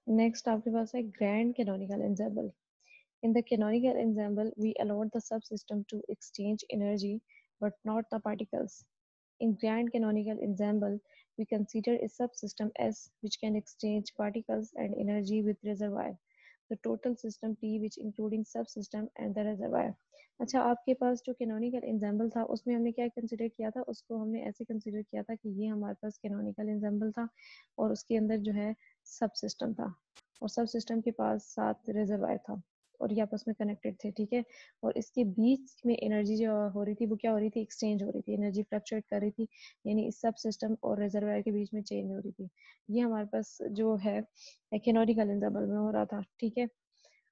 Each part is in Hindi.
नेक्स्ट आपके पास है grand canonical ensemble. In the canonical ensemble, we allowed the subsystem to exchange energy, but not the particles. In grand canonical ensemble, we consider a subsystem S which can exchange particles and energy with reservoir. The total system T which including subsystem and the reservoir. अच्छा, आपके पास जो कैनोनिकल एंसेंबल था उसमें हमने क्या कंसिडर किया था, उसको हमने ऐसे कंसिडर किया था कि ये हमारे पास कैनोनिकल एंसेंबल था और उसके अंदर जो है सब सिस्टम था और सब सिस्टम के पास 7 रिजर्वायर था और ये आपस में कनेक्टेड थे, ठीक है. और इसके बीच में एनर्जी जो हो रही थी वो क्या हो रही थी, एक्सचेंज हो रही थी, एनर्जी फ्लक्चुएट कर रही थी, यानी इस सब सिस्टम और रिजर्वायर के बीच में चेंज हो रही थी. ये हमारे पास जो है कैनोनिकल एंसेंबल में हो रहा था, ठीक है.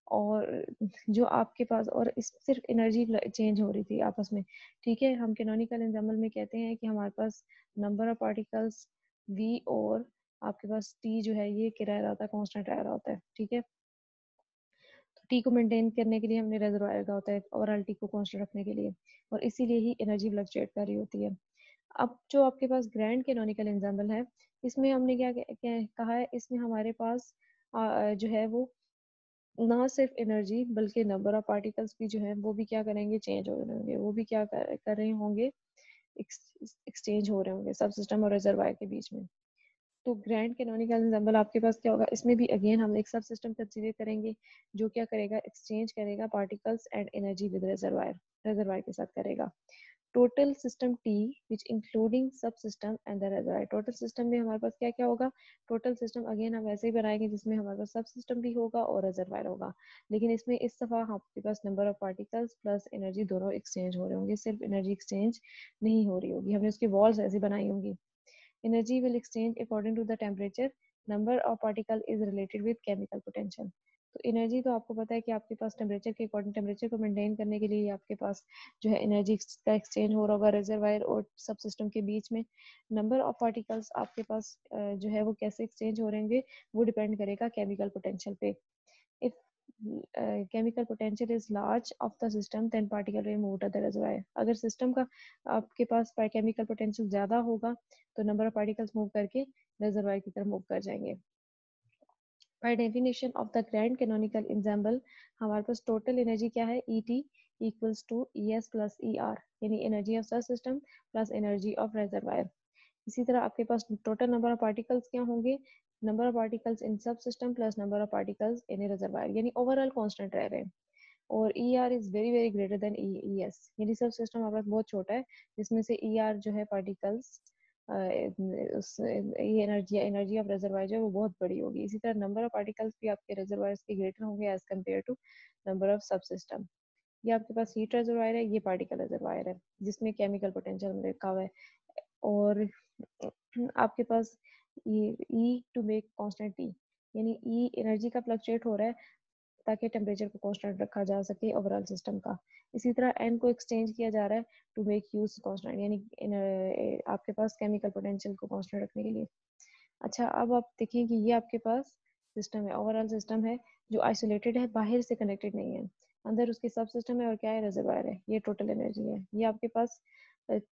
और जो आपके पास और इस सिर्फ एनर्जी चेंज हो रही थी आपस में, ठीक है. हम कैनोनिकल एंसेंबल में कहते हैं कि हमारे पास नंबर ऑफ पार्टिकल्स v और आपके पास t जो है ये रह रहा था, कांस्टेंट रह रहा होता है, ठीक है. तो टी को मेंटेन करने के लिए हमने रिजर्वायर लगा होता है ओवरऑल टी को कांस्टेंट रखने के लिए, और इसीलिए ही एनर्जी फ्लक्चुएट कर रही होती है. अब जो आपके पास ग्रैंड कैनोनिकल एंसेंबल है, इसमें हमने क्या कहा है, इसमें हमारे पास जो है वो ना सिर्फ एनर्जी बल्कि नंबर ऑफ पार्टिकल्स भी जो है वो भी क्या करेंगे, चेंज हो रहे होंगे, वो भी क्या कर रहे होंगे, एक्सचेंज हो रहे होंगे सब सिस्टम और रिजर्वायर के बीच में. तो ग्रैंड कैनोनिकल एंसेंबल आपके पास क्या होगा, इसमें भी अगेन हम एक सब सिस्टम कंसीडर करेंगे जो क्या करेगा, एक्सचेंज करेगा particles and energy with reservoir, reservoir के साथ करेगा. टोटल सिस्टम टी विच इंक्लूडिंग सब system and the reservoir. Total system में हमारे पास क्या क्या होगा, टोटल सिस्टम अगेन हम ऐसे ही बनाएंगे जिसमें हमारे पास सब सिस्टम भी होगा और रिजर्वायर होगा, लेकिन इसमें इस दफा आपके पास number of particles plus energy दोनों एक्सचेंज हो रहे होंगे, सिर्फ एनर्जी एक्सचेंज नहीं हो रही होगी, हमने उसकी वॉल्स ऐसी बनाई होंगी. Energy will exchange according to the temperature. Number of particle is related with chemical potential. तो एनर्जी तो आपको पता है कि आपके पास टेम्परेचर के अकॉर्डिंग, टेम्परेचर को मेंटेन करने के लिए आपके पास जो है एनर्जी का एक्सचेंज हो रहा होगा रिजर्वायर और सब सिस्टम के बीच में. नंबर ऑफ पार्टिकल्स आपके पास जो है वो कैसे एक्सचेंज हो रहेंगे वो डिपेंड करेगा केमिकल पोटेंशियल पे. If chemical potential is large of the system then particle will move to the reservoir. अगर सिस्टम का आपके पास केमिकल पोटेंशियल ज्यादा होगा तो नंबर ऑफ पार्टिकल्स मूव करके रिजर्वायर की तरफ मूव कर जाएंगे. By definition of the grand canonical ensemble हमारे पास टोटल एनर्जी क्या है, E T equals to E S plus E R, यानी energy of subsystem plus energy of reservoir. इसी तरह आपके पास टोटल नंबर ऑफ पार्टिकल्स क्या होंगे, नंबर ऑफ पार्टिकल्स इन सब system plus number of particles in reservoir, यानी ओवरऑल कांस्टेंट रह रहे हैं. और E are is very very greater than E S, यानी सब सिस्टम हमारे पास बहुत छोटा है जिसमें से ई आर जो है पार्टिकल्स ये एनर्जी एनर्जी ऑफ रिजर्वायर जो है वो बहुत बड़ी होगी. इसी तरह नंबर ऑफ पार्टिकल्स भी आपके रिजर्वायर्स के ग्रेटर होंगे as compare to number of subsystem. ये आपके पास हीट रिजर्वायर है, ये पार्टिकल रिजर्वायर है जिसमें केमिकल पोटेंशियल रखा हुआ है. और आपके पास ये ई टू मेक कांस्टेंट टी, यानी ई एनर्जी का फ्लक्चुएट हो रहा है ताकि टेम्परेचर को कांस्टेंट रखा जा सके ओवरऑल सिस्टम का. इसी तरह एन को एक्सचेंज किया जा रहा है टू मेक यूज कांस्टेंट, यानी आपके पास केमिकल पोटेंशियल को कांस्टेंट रखने के लिए. अच्छा, अब आप देखिए कि ये आपके पास सिस्टम है, ओवरऑल सिस्टम है जो आइसोलेटेड है, बाहर से कनेक्टेड नहीं है. अंदर उसके सब सिस्टम है और क्या है, रिजर्वायर है. ये टोटल एनर्जी है. ये आपके पास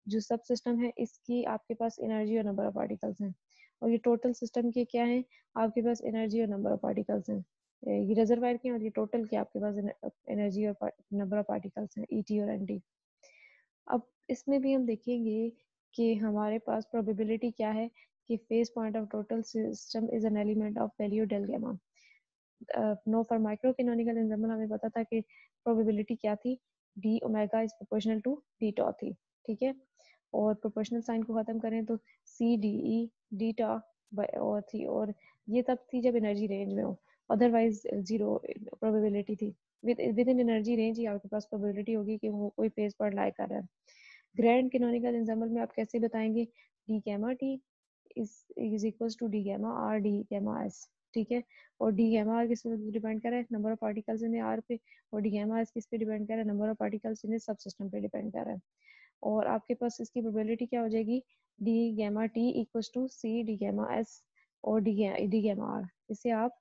जो सब सिस्टम है इसकी आपके पास एनर्जी और नंबर ऑफ पार्टिकल्स हैं, और ये टोटल सिस्टम के क्या है, आपके पास एनर्जी और नंबर ऑफ पार्टिकल्स हैं. ये रिजर्वायर के और ये टोटल के आपके पास एनर्जी और नंबर ऑफ पार्टिकल्स हैं, ईटी और एनटी. अब इसमें भी हम देखेंगे कि हमारे पास प्रोबेबिलिटी क्या है कि phase point of total system is an element of value del gamma. No for microcanonical ensemble हमें पता था कि प्रोबेबिलिटी क्या थी, d omega is proportional to d tau थी, ठीक है. और प्रोपोर्शनल साइन को खत्म करें तो सी डी ई डी टॉ और थी, और ये तब थी जब एनर्जी रेंज में हो, अदरवाइज जीरो प्रोबेबिलिटी थी. विद इन एनर्जी रेंज ही आपके पास प्रोबेबिलिटी होगी कि वो कोई फेज पर लाई कर रहा है. ग्रैंड कैनोनिकल एंसेंबल में आप कैसे बताएंगे, d gamma T is equals to d gamma R d gamma S, ठीक है. और डी गैमा आर किस पे डिपेंड कर रहा है, number of particles in are पे, और डी गैमा एस किस पे डिपेंड कर रहा है, नंबर ऑफ पार्टिकल्स इन सब सिस्टम पे डिपेंड कर रहा है. और आपके पास इसकी प्रोबेबिलिटी क्या हो जाएगी, d gamma T equals to C d gamma S और डी गैमा आर. इसे आप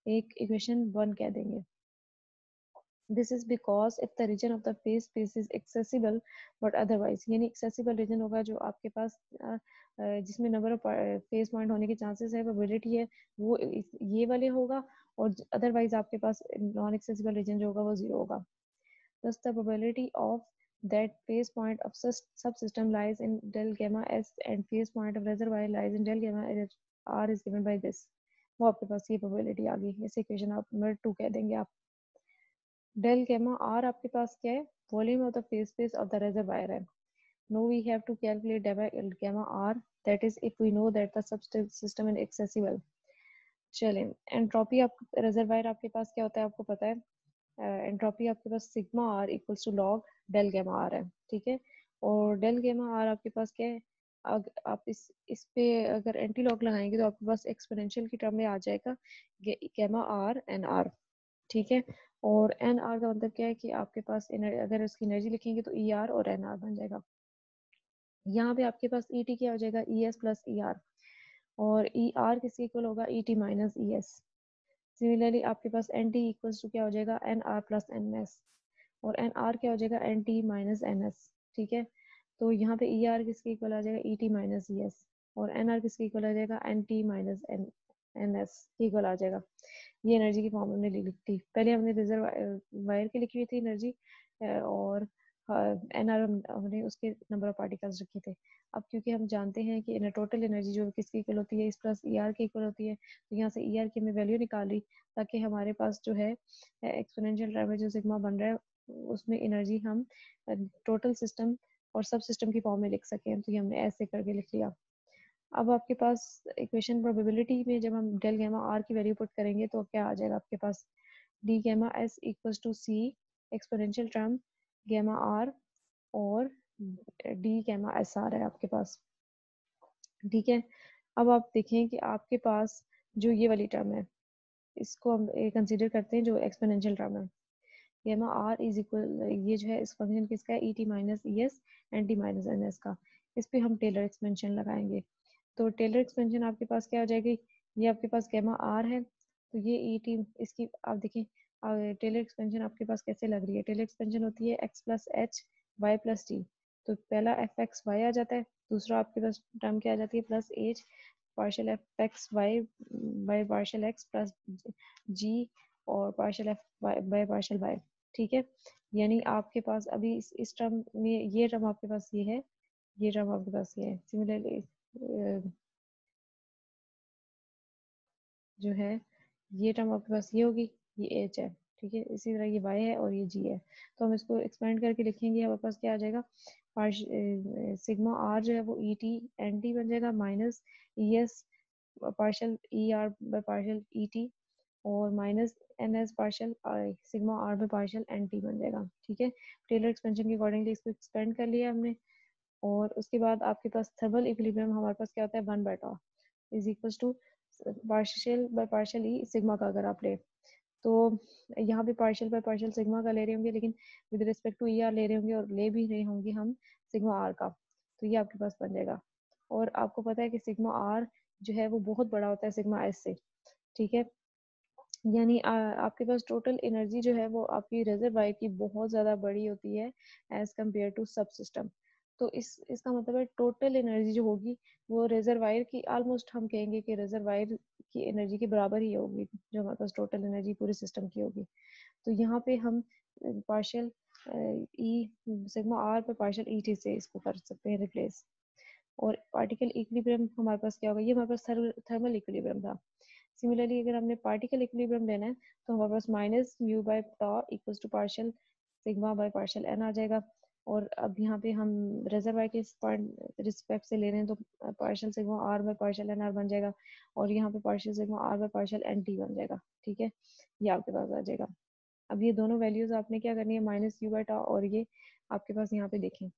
एक इक्वेशन 1 कह देंगे. This is because if the region of the phase space is accessible but otherwise, यानी accessible region होगा जो आपके पास जिसमें नंबर ऑफ फेस पॉइंट होने के चांसेस है, प्रोबेबिलिटी है, वो ये वाले होगा, और अदरवाइज आपके पास नॉन एक्सेसिबल रीजन जो होगा वो जीरो होगा. Thus the probability of that phase point of subsystem lies in del gamma s and phase point of reservoir lies in del gamma r is given by this. वो आपके पास ये प्रोबेबिलिटी आ गई. इस इक्वेशन आप नंबर 2 कह देंगे आप. डेल gamma r आपके पास क्या है? Volume of the phase space of the reservoir है. Now we have to calculate gamma r, that is if we know that the subsystem is accessible. चलें, एंट्रोपी आप रेजरवायर आपके पास क्या होता है आपको पता है. एंट्रोपी आपके पास sigma R equals to log del gamma R है. ठीक है, और डेल गैमा आर आपके पास क्या है, आप इस पे अगर एंटी लॉग लगाएंगे तो आपके पास एक्सपोनेंशियल की टर्म में आ जाएगा गैमा आर एन आर. ठीक है, और एन आर का मतलब क्या है कि आपके पास अगर उसकी एनर्जी लिखेंगे तो ई आर और एन आर बन जाएगा. यहाँ पे आपके पास ई टी क्या हो जाएगा, E S plus E R, और ई आर किसके इक्वल होगा, E T minus E S. Similarly आपके पास एन टी इक्वल्स टू क्या हो जाएगा, N R plus N S, और एन आर क्या हो जाएगा, N T minus N S. ठीक है, तो यहाँ पे ई आर किसके इक्वल आ जाएगा, E T minus E S, और एन आर किसके इक्वल आ जाएगा, N T minus N N S के इक्वल आ जाएगा. ये एनर्जी की फॉर्म हमने लिखी थी पहले, हमने रिजर्व वायर की लिखी हुई थी एनर्जी, और एन आर हमने उसके नंबर ऑफ पार्टिकल्स रखे थे. अब क्योंकि हम जानते हैं कि टोटल एनर्जी जो किसकी इक्वल होती है, इस प्लस ई आर की इक्वल होती है, तो यहाँ से ई आर की हमने वैल्यू निकाली ताकि हमारे पास जो है एक्सपोनेंशियल टर्म में जो सिग्मा बन रहा है उसमें एनर्जी हम टोटल सिस्टम और सब सिस्टम की फॉर्म में लिख सकें. तो ये हमने ऐसे करके लिख लिया. अब आपके पास इक्वेशन प्रोबेबिलिटी में जब हम डेल गैमा आर की वैल्यू पुट करेंगे तो क्या आ जाएगा आपके पास, d gamma S equals to C exponential term gamma R और डी गैमा एस आर है आपके पास. ठीक है, अब आप देखें कि आपके पास जो ये वाली टर्म है इसको हम कंसीडर करते हैं जो एक्सपोनेंशियल टर्म है. गैमा आर इज इक्वल, ये जो है इस फंक्शन किसका है, E T minus E S N T minus N S का. इस पे हम टेलर एक्सपेंशन लगाएंगे. तो टेलर एक्सपेंशन आपके पास क्या हो जाएगी, ये आपके पास गैमा आर है, तो ये ई टी इसकी आप देखें टेलर एक्सपेंशन आपके पास कैसे लग रही है. टेलर एक्सपेंशन होती है X plus H Y plus T. तो पहला एफ एक्स वाई आ जाता है, दूसरा आपके पास टर्म क्या आ जाती है, plus H partial F X Y by partial X plus G और partial F by partial Y. ठीक है, यानी आपके पास अभी इस टर्म में ये टर्म आपके पास ये है, ये टर्म आपके पास ये है. सिमिलरली जो है ये टर्म आपके पास ये होगी, ये एच है. ठीक है, इसी तरह ये वाई है और ये जी है. तो हम इसको एक्सपेंड करके लिखेंगे, हमारे पास क्या आ जाएगा, सिग्मा आर जो है वो ई टी एन टी बन जाएगा minus E S partial E R by partial E T और minus N S partial sigma R by partial N T बन जाएगा. ठीक है, टेलर एक्सपेंशन के अकॉर्डिंगली इसको एक्सपेंड कर लिया हमने. और उसके बाद आपके पास थर्मल इक्विलिब्रियम हमारे पास क्या होता है, 1/tau is equals to partial by partial E sigma का अगर आप ले, तो यहाँ पे पार्शियल बाय पार्शियल सिग्मा का ले रहे होंगे, लेकिन with respect to E R ले रहे होंगे और ले भी रहे होंगे हम सिग्मा आर का. तो ये आपके पास बन जाएगा. और आपको पता है कि सिग्मा आर जो है वो बहुत बड़ा होता है सिग्मा एस से. ठीक है, यानी आपके पास टोटल एनर्जी जो है वो आपकी रिजर्वायर की बहुत ज़्यादा बड़ी होती है एज कम्पेयर टू सब सिस्टम. तो इसका मतलब है टोटल एनर्जी जो होगी वो रिजर्वायर की ऑलमोस्ट हम कहेंगे कि रिजर्वायर की एनर्जी के बराबर ही होगी जो हमारे पास टोटल एनर्जी पूरे सिस्टम की होगी. तो यहाँ पे हम पार्शियल ई सिग्मा आर पे पार्शियल ई टी से इसको कर सकते हैं रिप्लेस. और पार्टिकल इक्विलिब्रियम हमारे पास क्या होगा, ये हमारे पास थर्मल इक्विलिब्रियम था. सिमिलरली अगर हमने पार्टिकल इक्विलिब्रियम लेना है तो हमारे पास minus mu by tau equals to partial sigma by partial N आ जाएगा. और अब यहाँ पे हम रिजर्वायर के पॉइंट रिस्पेक्ट से ले रहे हैं तो partial sigma R by partial N R बन जाएगा, और यहाँ पे partial sigma R by partial N T बन जाएगा. ठीक है, ये आपके पास आ जाएगा. अब ये दोनों वैल्यूज आपने क्या करनी है, माइनस यू बाय टॉ, और ये आपके पास यहाँ पे देखें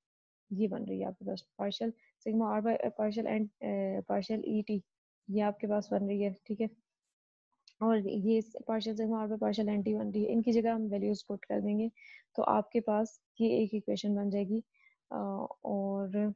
ये बन रही है आपके पास partial sigma R by partial and partial E T, ये आपके पास बन रही है. ठीक है, और ये partial sigma R by partial N T बन रही है. इनकी जगह हम वैल्यूज पुट कर देंगे तो आपके पास ये एक इक्वेशन बन जाएगी. और